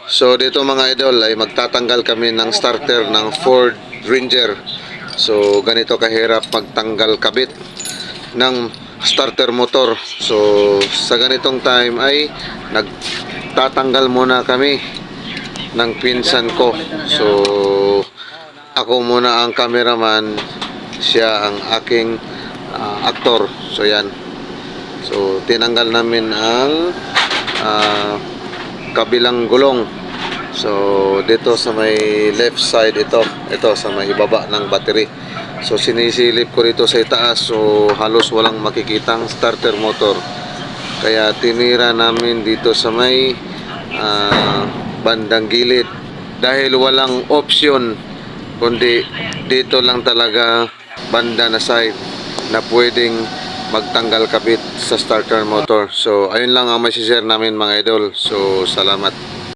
So dito mga idol ay magtatanggal kami ng starter ng Ford Ranger. So ganito kahirap magtanggal kabit ng starter motor. So sa ganitong time ay nagtatanggal muna kami ng pinsan ko. So ako muna ang cameraman, siya ang aking aktor. So yan. So tinanggal namin ang kabilang gulong. So dito sa may left side ito sa may ibaba ng battery. So sinisilip ko dito sa itaas, so halos walang makikitang starter motor. Kaya tinira namin dito sa may bandang gilid dahil walang option kundi dito lang talaga banda na side na pwedeng magtanggal kabit sa starter motor. So ayun lang ang masishare namin mga idol. So salamat.